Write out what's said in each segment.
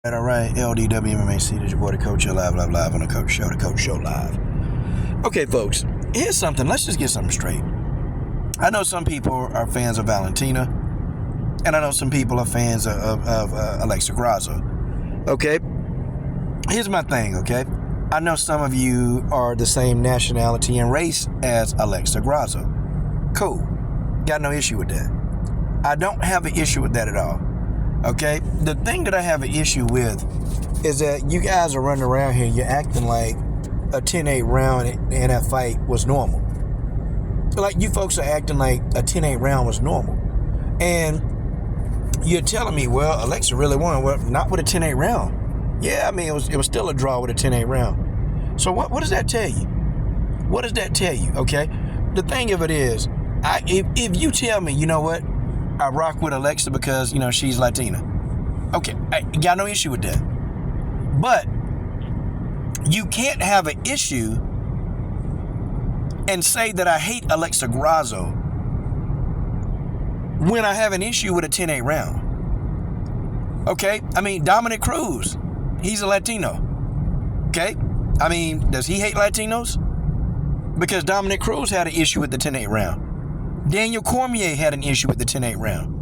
All right, LDW MMAC, this your boy, the Coach Show, live on the Coach Show, live. Okay, folks, here's something. Let's just get something straight. I know some people are fans of Valentina, and I know some people are fans of Alexa Grasso. Okay? Here's my thing, okay? I know some of you are the same nationality and race as Alexa Grasso. Cool. Got no issue with that. I don't have an issue with that at all. Okay? The thing that I have an issue with is that you guys are running around here, you're acting like a 10-8 round in that fight was normal. Like, you folks are acting like a 10-8 round was normal. And you're telling me, well, Alexa really won. Well, not with a 10-8 round. Yeah, I mean, it was still a draw with a 10-8 round. So what does that tell you? What does that tell you, okay? The thing of it is, if you tell me, you know what, I rock with Alexa because, you know, she's Latina. Okay, I got no issue with that. But you can't have an issue and say that I hate Alexa Grasso when I have an issue with a 10-8 round. Okay? I mean, Dominic Cruz, he's a Latino. Okay? I mean, does he hate Latinos? Because Dominic Cruz had an issue with the 10-8 round. Daniel Cormier had an issue with the 10-8 round.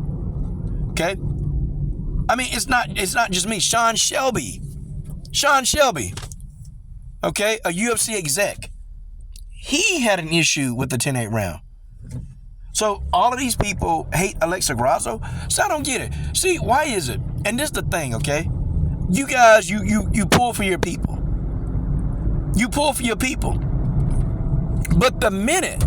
Okay? I mean, it's not just me. Sean Shelby. Okay? A UFC exec. He had an issue with the 10-8 round. So all of these people hate Alexa Grasso. So I don't get it. See, why is it? And this is the thing, okay? You guys, you pull for your people. You pull for your people. But the minute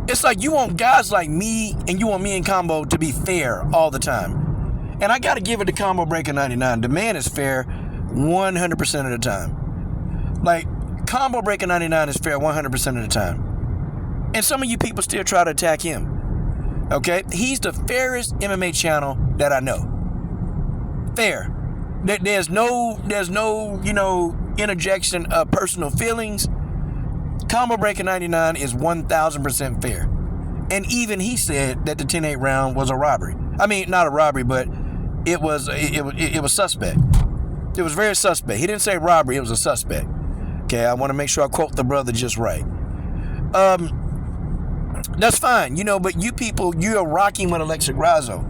it's like you want guys like me and you want me and Combo to be fair all the time. And I got to give it to Combo Breaker 99. The man is fair 100% of the time. Like, Combo Breaker 99 is fair 100% of the time. And some of you people still try to attack him. Okay? He's the fairest MMA channel that I know. Fair. There's no, you know, interjection of personal feelings. Combo Breaker 99 is 1,000% fair. And even he said that the 10-8 round was a robbery. I mean, not a robbery, but it was suspect. It was very suspect. He didn't say robbery, it was a suspect. Okay, I want to make sure I quote the brother just right. That's fine, you know, but you people, you're rocking with Alexa Grasso.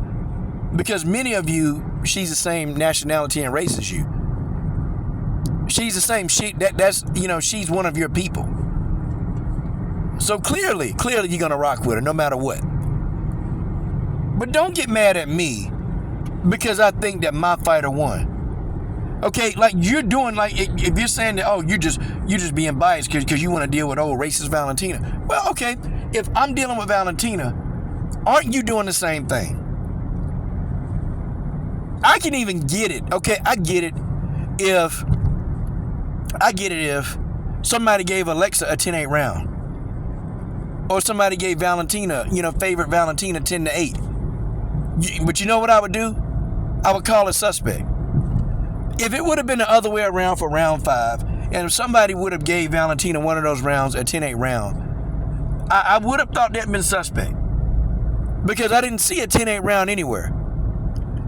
Because many of you, she's the same nationality and race as you. She's the same. That's, you know, she's one of your people. So clearly you're going to rock with her no matter what. But don't get mad at me because I think that my fighter won. Okay, like you're doing, like, if you're saying that, oh, you're just being biased because you want to deal with old racist Valentina. Well, okay, if I'm dealing with Valentina, aren't you doing the same thing? I can even get it. Okay, I get it if somebody gave Alexa a 10-8 round. Or somebody gave Valentina, you know, favorite Valentina 10-8. But you know what I would do? I would call it suspect. If it would have been the other way around for round 5, and if somebody would have gave Valentina one of those rounds a 10-8 round, I would have thought that been suspect. Because I didn't see a 10-8 round anywhere.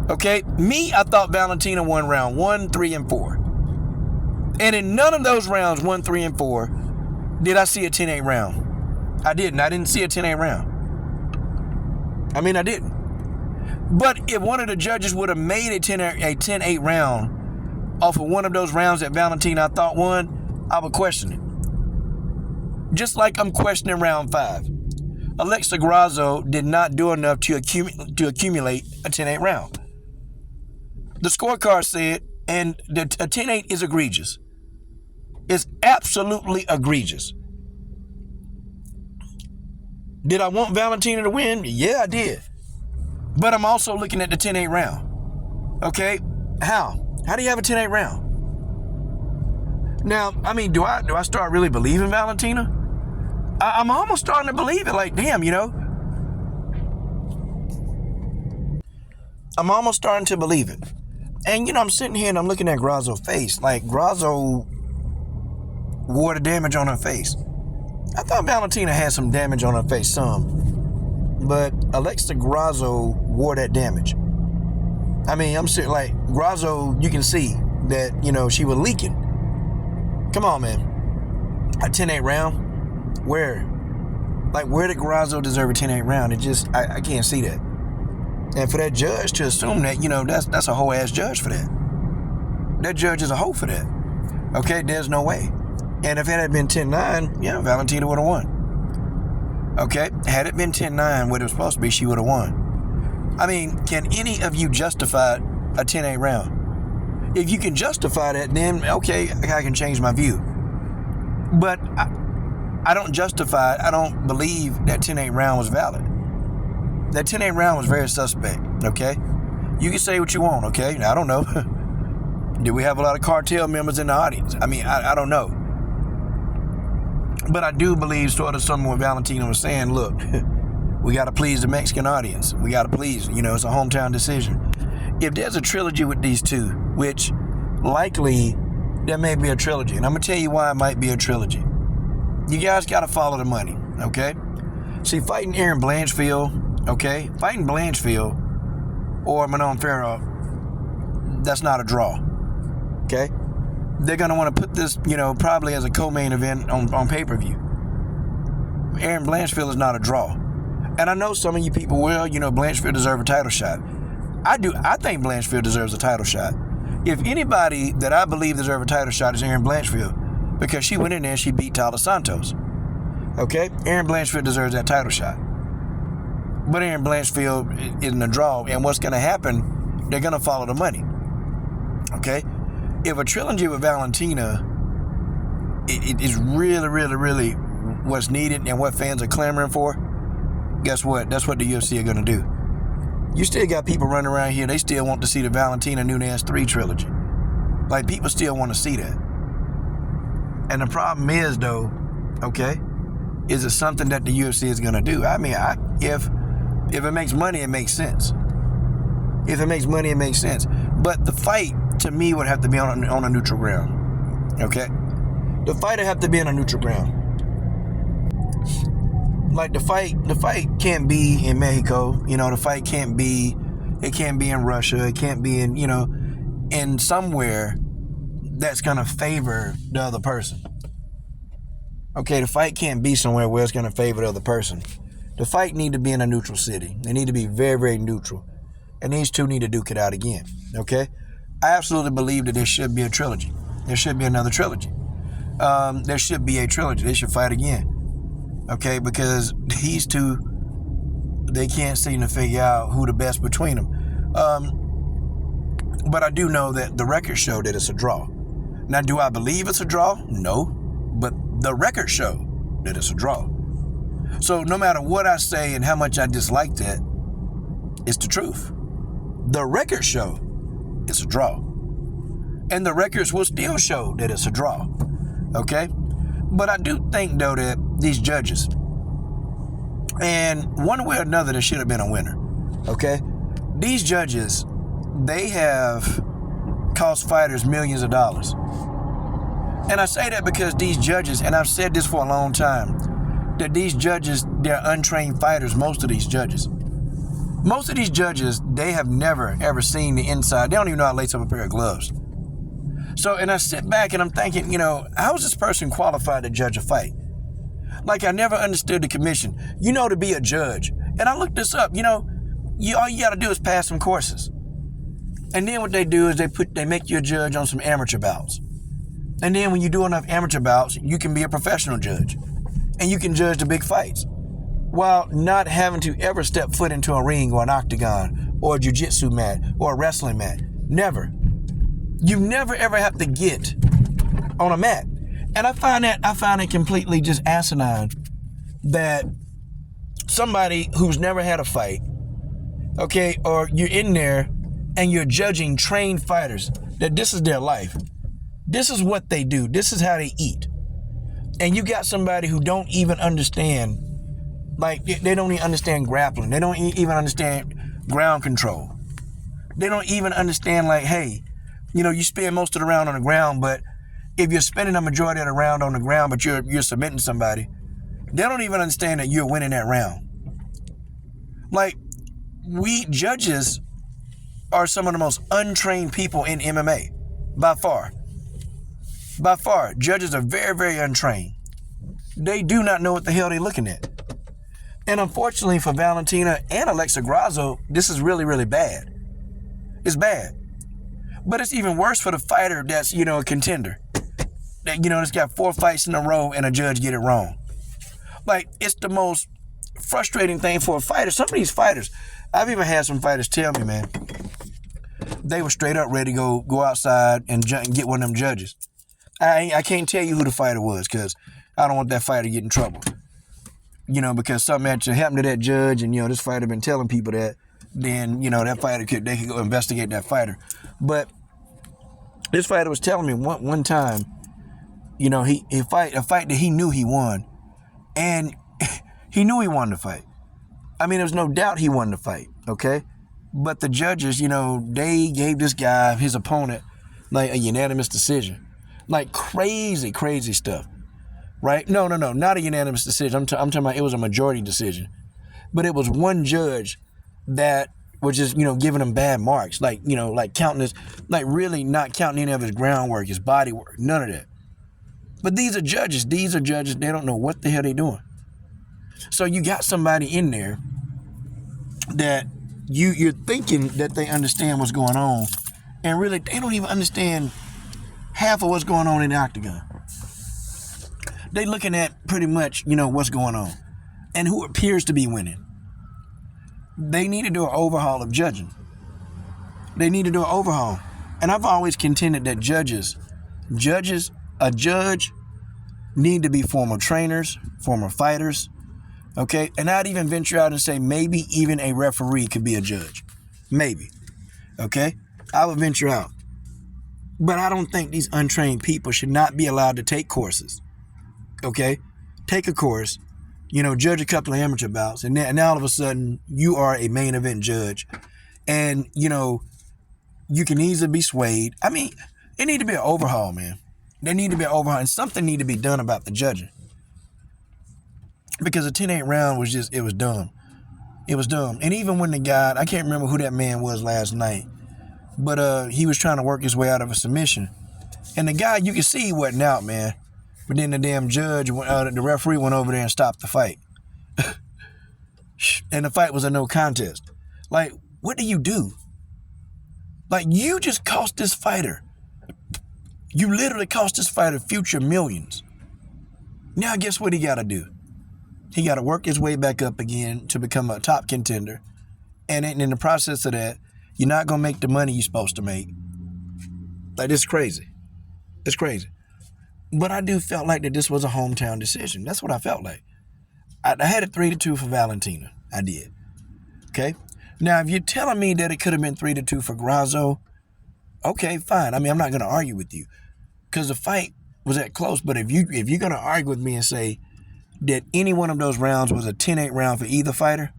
Okay? Me, I thought Valentina won round 1, 3, and 4. And in none of those rounds, 1, 3, and 4, did I see a 10-8 round. I didn't see a 10-8 round. I mean, I didn't. But if one of the judges would have made a 10-8 round off of one of those rounds that Valentina I thought won, I would question it. Just like I'm questioning round 5. Alexa Grasso did not do enough to accumulate a 10-8 round. The scorecard said, and a 10-8 is egregious. It's absolutely egregious. Did I want Valentina to win? Yeah, I did. But I'm also looking at the 10-8 round. Okay? How? How do you have a 10-8 round? Now, I mean, do I start really believing Valentina? I'm almost starting to believe it. Like, damn, you know? I'm almost starting to believe it. And, you know, I'm sitting here and I'm looking at Grasso's face. Like, Grasso wore the damage on her face. I thought Valentina had some damage on her face, some. But Alexa Grasso wore that damage. I mean, I'm serious. Like, Grasso, you can see that, she was leaking. Come on, man. A 10-8 round? Where? Like, where did Grasso deserve a 10-8 round? It just, I can't see that. And for that judge to assume that, that's a whole ass judge for that. That judge is a hoe for that. Okay, there's no way. And if it had been 10-9, yeah, Valentina would have won. Okay, had it been 10-9, what it was supposed to be, she would have won. I mean, can any of you justify a 10-8 round? If you can justify that, then okay, I can change my view. But I don't justify it. I don't believe that 10-8 round was valid. That 10-8 round was very suspect, okay? You can say what you want, okay? I don't know. Did we have a lot of cartel members in the audience? I mean, I don't know. But I do believe sort of something what Valentina was saying, look, we got to please the Mexican audience. We got to please, it's a hometown decision. If there's a trilogy with these two, which likely there may be a trilogy, and I'm going to tell you why it might be a trilogy. You guys got to follow the money, okay? See, fighting Erin Blanchfield, okay? Fighting Blanchfield or Manon Farrell, that's not a draw, okay? They're going to want to put this, probably as a co-main event on pay-per-view. Erin Blanchfield is not a draw. And I know some of you people will, Blanchfield deserves a title shot. I do. I think Blanchfield deserves a title shot. If anybody that I believe deserves a title shot is Erin Blanchfield, because she went in there and she beat Taila Santos. Okay? Erin Blanchfield deserves that title shot. But Erin Blanchfield isn't a draw, and what's going to happen, they're going to follow the money. Okay? If a trilogy with Valentina it is really, really, really what's needed and what fans are clamoring for, guess what? That's what the UFC are going to do. You still got people running around here, they still want to see the Valentina Nunes 3 trilogy. Like, people still want to see that. And the problem is, though, okay, is it something that the UFC is going to do? I mean, if it makes money, it makes sense. If it makes money, it makes sense. But the fight, to me, would have to be on a neutral ground. Okay? The fight would have to be on a neutral ground. Like, the fight can't be in Mexico. The fight can't be in Russia. It can't be in, in somewhere that's going to favor the other person. Okay, the fight can't be somewhere where it's going to favor the other person. The fight need to be in a neutral city. They need to be very, very neutral. And these two need to duke it out again. Okay? I absolutely believe that there should be a trilogy. There should be another trilogy. There should be a trilogy. They should fight again. Okay, because these two, they can't seem to figure out who the best between them. But I do know that the records show that it's a draw. Now, do I believe it's a draw? No. But the records show that it's a draw. So no matter what I say and how much I dislike that, it's the truth. The records show it's a draw. And the records will still show that it's a draw. Okay? But I do think, though, that these judges, and one way or another, there should have been a winner. Okay? These judges, they have cost fighters millions of dollars. And I say that because these judges, and I've said this for a long time, that these judges, they're untrained fighters, most of these judges. Most of these judges, they have never, ever seen the inside. They don't even know how to lace up a pair of gloves. So, and I sit back and I'm thinking, how is this person qualified to judge a fight? Like, I never understood the commission. To be a judge. And I looked this up. All you got to do is pass some courses. And then what they do is they make you a judge on some amateur bouts. And then when you do enough amateur bouts, you can be a professional judge. And you can judge the big fights, while not having to ever step foot into a ring or an octagon or a jiu-jitsu mat or a wrestling mat. Never. You never ever have to get on a mat. And I find it completely just asinine that somebody who's never had a fight, okay, or you're in there and you're judging trained fighters, that this is their life. This is what they do. This is how they eat. And you got somebody who don't even understand, like, they don't even understand grappling. They don't even understand ground control. They don't even understand, like, hey, you spend most of the round on the ground, but if you're spending a majority of the round on the ground, but you're submitting somebody, they don't even understand that you're winning that round. Like, we judges, are some of the most untrained people in MMA, by far. By far, judges are very, very untrained. They do not know what the hell they're looking at. And unfortunately for Valentina and Alexa Grasso, this is really, really bad. It's bad. But it's even worse for the fighter that's, a contender. That, that's got 4 fights in a row and a judge get it wrong. Like, it's the most frustrating thing for a fighter. Some of these fighters, I've even had some fighters tell me, man, they were straight up ready to go outside and get one of them judges. I can't tell you who the fighter was because I don't want that fighter to get in trouble. Because something actually happened to that judge and, this fighter been telling people that, then, that fighter they could go investigate that fighter. But this fighter was telling me one time, he fight a fight that he knew he won. And he knew he won the fight. I mean, there's no doubt he won the fight, okay? But the judges, they gave this guy, his opponent, like a unanimous decision. Like crazy, crazy stuff, right? No, not a unanimous decision. I'm talking about it was a majority decision. But it was one judge that was just, giving him bad marks. Like, like counting his, like really not counting any of his groundwork, his body work, none of that. But these are judges. They don't know what the hell they're doing. So you got somebody in there that you're thinking that they understand what's going on, and really they don't even understand half of what's going on in the octagon. They looking at pretty much, what's going on and who appears to be winning. They need to do an overhaul of judging. They need to do an overhaul. And I've always contended that a judge need to be former trainers, former fighters, okay? And I'd even venture out and say maybe even a referee could be a judge. Maybe, okay? I would venture out. But I don't think these untrained people should not be allowed to take courses, okay? Take a course, judge a couple of amateur bouts, and now all of a sudden you are a main event judge. And, you can easily be swayed. I mean, it need to be an overhaul, man. There need to be an overhaul, and something need to be done about the judging. Because the 10-8 round was it was dumb. It was dumb. And even when the guy, I can't remember who that man was last night, but he was trying to work his way out of a submission. And the guy, you could see he wasn't out, man. But then the damn judge, the referee went over there and stopped the fight. And the fight was a no contest. Like, what do you do? Like, you just cost this fighter. You literally cost this fighter future millions. Now, guess what he got to do? He got to work his way back up again to become a top contender. And in the process of that, you're not going to make the money you're supposed to make. Like, this is crazy. It's crazy. But I do felt like that this was a hometown decision. That's what I felt like. I had it 3-2 for Valentina. I did. Okay? Now, if you're telling me that it could have been 3-2 for Grasso, okay, fine. I mean, I'm not going to argue with you because the fight was that close. But if you're going to argue with me and say that any one of those rounds was a 10-8 round for either fighter,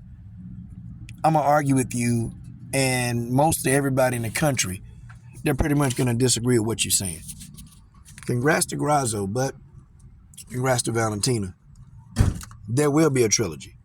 I'm going to argue with you and most of everybody in the country. They're pretty much going to disagree with what you're saying. Congrats to Grasso, but congrats to Valentina. There will be a trilogy.